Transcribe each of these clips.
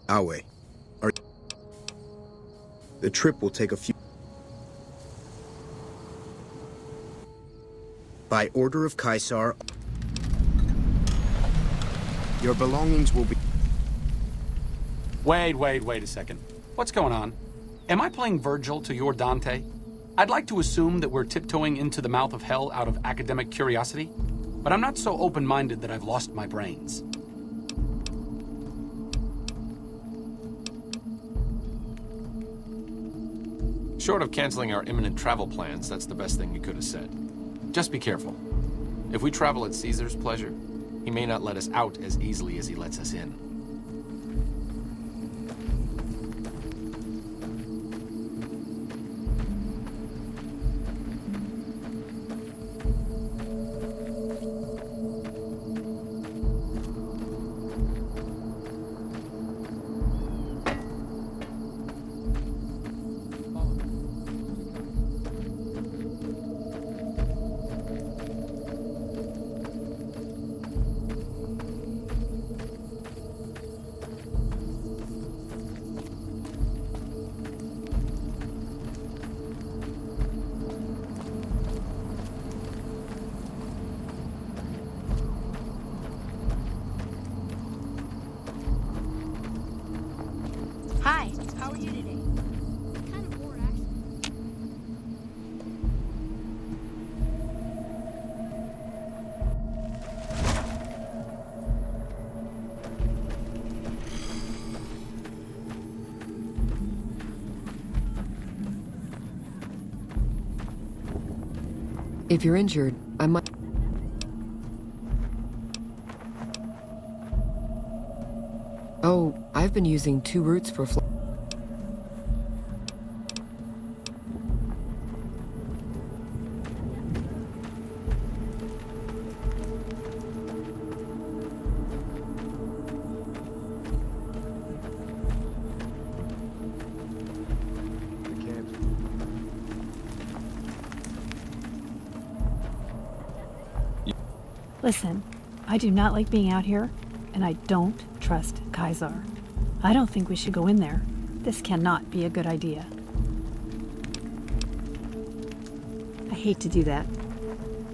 Awe. Our the trip will take a few. By order of Caesar, your belongings will be... Wait a second. What's going on? Am I playing Virgil to your Dante? I'd like to assume that we're tiptoeing into the mouth of hell out of academic curiosity, but I'm not so open-minded that I've lost my brains. Short of canceling our imminent travel plans, that's the best thing you could have said. Just be careful. If we travel at Caesar's pleasure, he may not let us out as easily as he lets us in. Hi, how are you today? Kind of bored, actually. If you're injured, I might... Oh, I've been using 2 routes for Listen, I do not like being out here, and I don't trust Caesar. I don't think we should go in there. This cannot be a good idea. I hate to do that.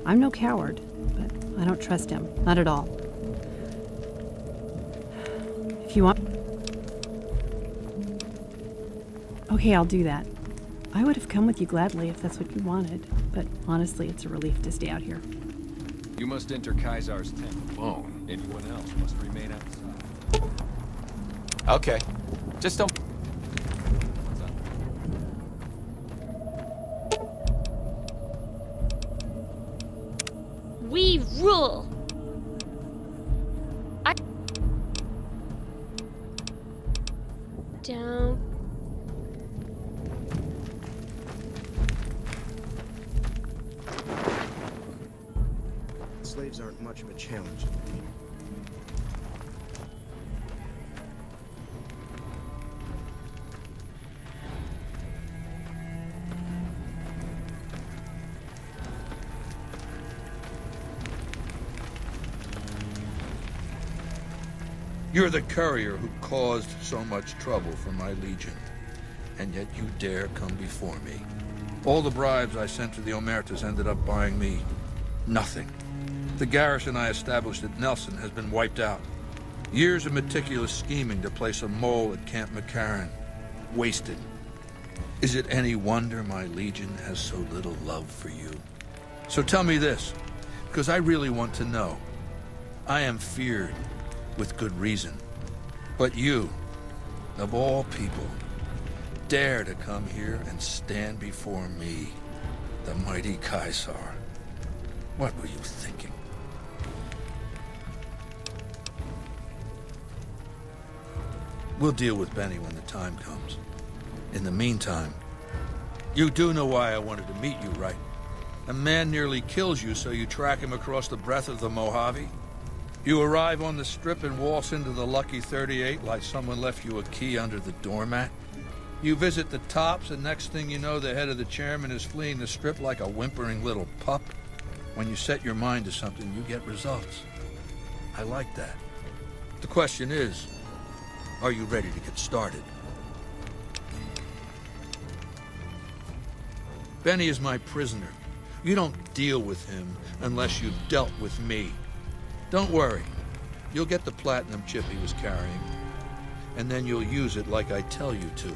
I'm no coward, but I don't trust him. Not at all. If you want... Okay, I'll do that. I would have come with you gladly if that's what you wanted, but honestly, it's a relief to stay out here. You must enter Caesar's tent alone. Anyone else must remain outside. Okay. Just don't... What's up? We rule! Down. Slaves aren't much of a challenge. You're the courier who caused so much trouble for my legion, and yet you dare come before me. All the bribes I sent to the Omertas ended up buying me nothing. The garrison I established at Nelson has been wiped out. Years of meticulous scheming to place a mole at Camp McCarran. Wasted. Is it any wonder my legion has so little love for you? So tell me this, because I really want to know. I am feared, with good reason. But you, of all people, dare to come here and stand before me, the mighty Caesar. What were you thinking? We'll deal with Benny when the time comes. In the meantime, you do know why I wanted to meet you, right? A man nearly kills you, so you track him across the breadth of the Mojave. You arrive on the strip and waltz into the Lucky 38 like someone left you a key under the doormat. You visit the tops, and next thing you know, the head of the chairman is fleeing the strip like a whimpering little pup. When you set your mind to something, you get results. I like that. The question is, Are you ready to get started? Benny is my prisoner. You don't deal with him unless you've dealt with me. Don't worry. You'll get the platinum chip he was carrying, and then you'll use it like I tell you to.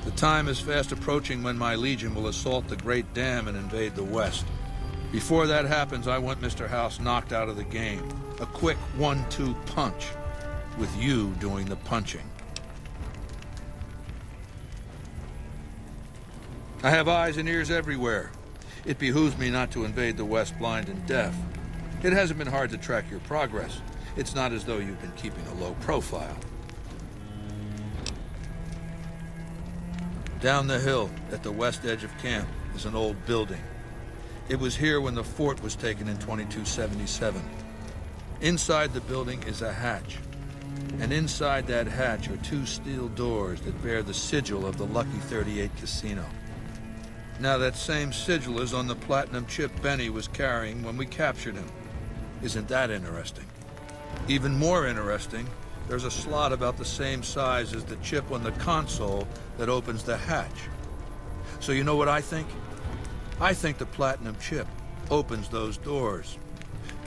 The time is fast approaching when my Legion will assault the Great Dam and invade the West. Before that happens, I want Mr. House knocked out of the game. A quick 1-2 punch, with you doing the punching. I have eyes and ears everywhere. It behooves me not to invade the West blind and deaf. It hasn't been hard to track your progress. It's not as though you've been keeping a low profile. Down the hill, at the west edge of camp, is an old building. It was here when the fort was taken in 2277. Inside the building is a hatch. And inside that hatch are 2 steel doors that bear the sigil of the Lucky 38 casino. Now that same sigil is on the platinum chip Benny was carrying when we captured him. Isn't that interesting? Even more interesting, there's a slot about the same size as the chip on the console that opens the hatch. So you know what I think? I think the platinum chip opens those doors.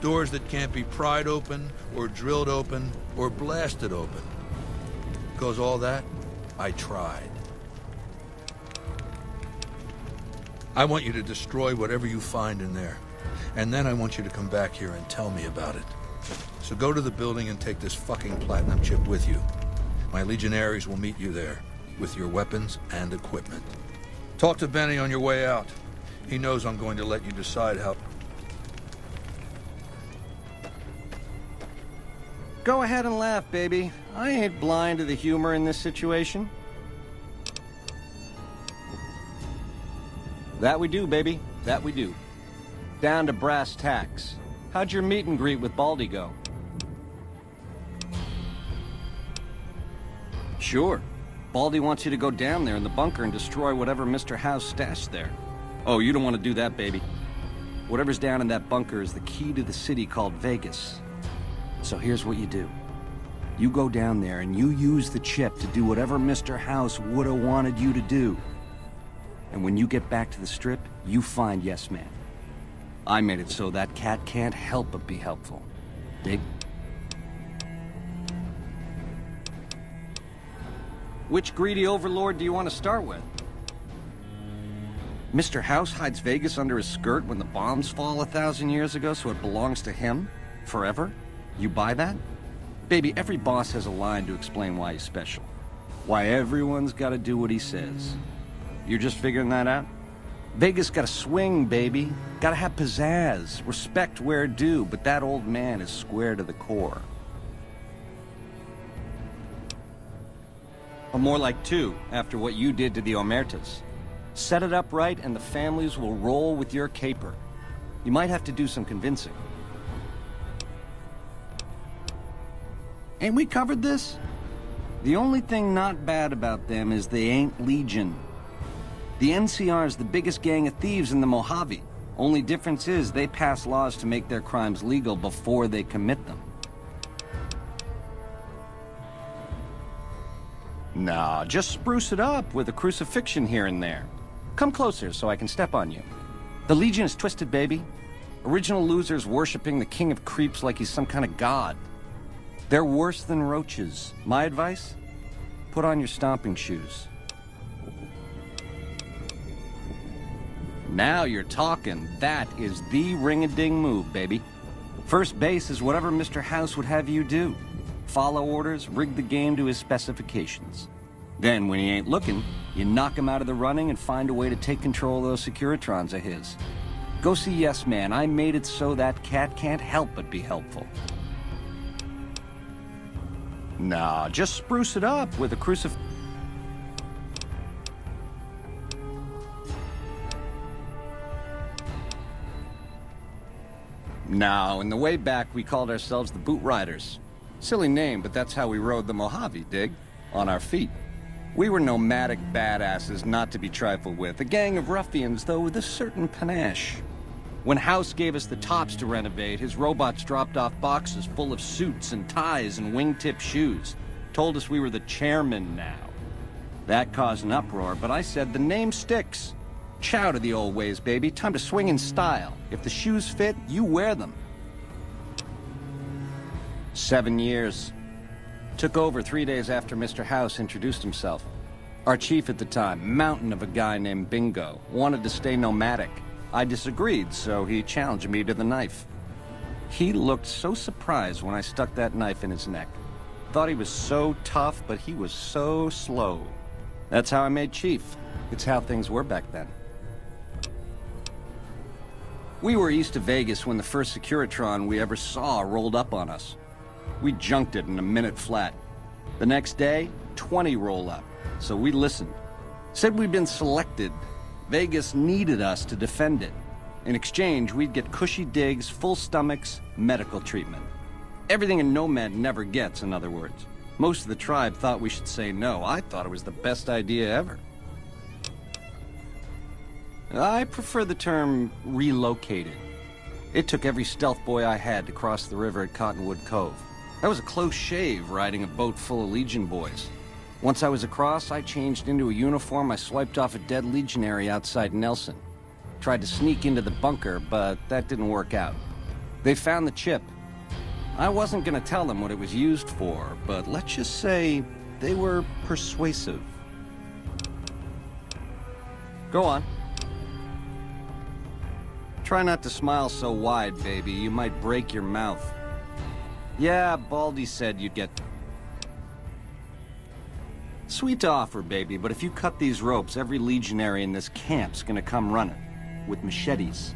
Doors that can't be pried open, or drilled open, or blasted open. Because all that, I tried. I want you to destroy whatever you find in there. And then I want you to come back here and tell me about it. So go to the building and take this fucking platinum chip with you. My legionaries will meet you there, with your weapons and equipment. Talk to Benny on your way out. He knows I'm going to let you decide how... Go ahead and laugh, baby. I ain't blind to the humor in this situation. That we do, baby. That we do. Down to brass tacks. How'd your meet and greet with Baldy go? Sure. Baldy wants you to go down there in the bunker and destroy whatever Mr. House stashed there. Oh, you don't want to do that, baby. Whatever's down in that bunker is the key to the city called Vegas. So here's what you do. You go down there and you use the chip to do whatever Mr. House would have wanted you to do. And when you get back to the Strip, you find Yes Man. I made it so that cat can't help but be helpful. Dig? Which greedy overlord do you want to start with? Mr. House hides Vegas under his skirt when the bombs fall 1,000 years ago, so it belongs to him? Forever? You buy that? Baby, every boss has a line to explain why he's special. Why everyone's got to do what he says. You're just figuring that out? Vegas got to swing, baby. Got to have pizzazz. Respect where due, but that old man is square to the core. Or more like 2, after what you did to the Omertas. Set it up right, and the families will roll with your caper. You might have to do some convincing. Ain't we covered this? The only thing not bad about them is they ain't Legion. The NCR is the biggest gang of thieves in the Mojave. Only difference is they pass laws to make their crimes legal before they commit them. Nah, just spruce it up with a crucifixion here and there. Come closer so I can step on you. The Legion is twisted, baby. Original losers worshipping the king of creeps like he's some kind of god. They're worse than roaches. My advice? Put on your stomping shoes. Now you're talking. That is the ring-a-ding move, baby. First base is whatever Mr. House would have you do. Follow orders, rig the game to his specifications. Then, when he ain't looking, you knock him out of the running and find a way to take control of those Securitrons of his. Go see Yes Man. I made it so that cat can't help but be helpful. Nah, just spruce it up with a crucif... Now, in the way back, we called ourselves the Boot Riders. Silly name, but that's how we rode the Mojave, dig? On our feet. We were nomadic badasses not to be trifled with. A gang of ruffians, though, with a certain panache. When House gave us the tops to renovate, his robots dropped off boxes full of suits and ties and wingtip shoes. Told us we were the chairman now. That caused an uproar, but I said the name sticks. Chow to the old ways, baby. Time to swing in style. If the shoes fit, you wear them. 7 years. Took over 3 days after Mr. House introduced himself. Our chief at the time, mountain of a guy named Bingo, wanted to stay nomadic. I disagreed, so he challenged me to the knife. He looked so surprised when I stuck that knife in his neck. Thought he was so tough, but he was so slow. That's how I made chief. It's how things were back then. We were east of Vegas when the first Securitron we ever saw rolled up on us. We junked it in a minute flat. The next day, 20 roll up, so we listened. Said we'd been selected. Vegas needed us to defend it. In exchange, we'd get cushy digs, full stomachs, medical treatment. Everything a nomad never gets, in other words. Most of the tribe thought we should say no. I thought it was the best idea ever. I prefer the term relocated. It took every stealth boy I had to cross the river at Cottonwood Cove. That was a close shave riding a boat full of Legion boys. Once I was across, I changed into a uniform I swiped off a dead legionary outside Nelson. Tried to sneak into the bunker, but that didn't work out. They found the chip. I wasn't gonna tell them what it was used for, but let's just say they were persuasive. Go on. Try not to smile so wide, baby. You might break your mouth. Yeah, Baldy said you'd get... Sweet to offer, baby, but if you cut these ropes, every legionary in this camp's gonna come running. With machetes.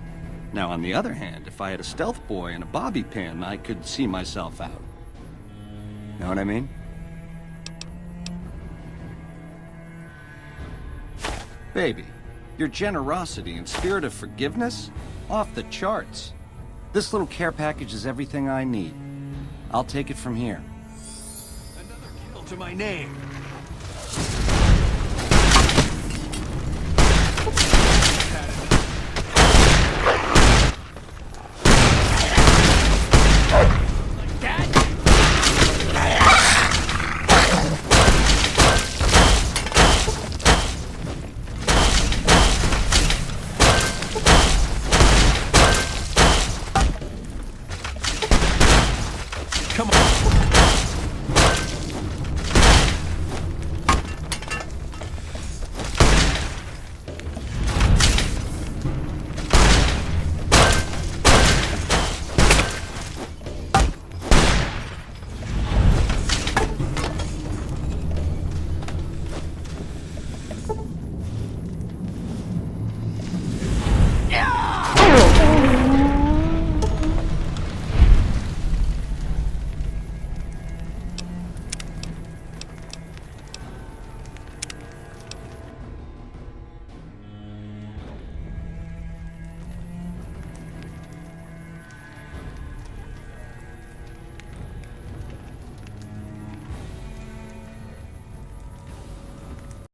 Now, on the other hand, if I had a stealth boy and a bobby pin, I could see myself out. Know what I mean? Baby, your generosity and spirit of forgiveness? Off the charts. This little care package is everything I need. I'll take it from here. Another kill to my name.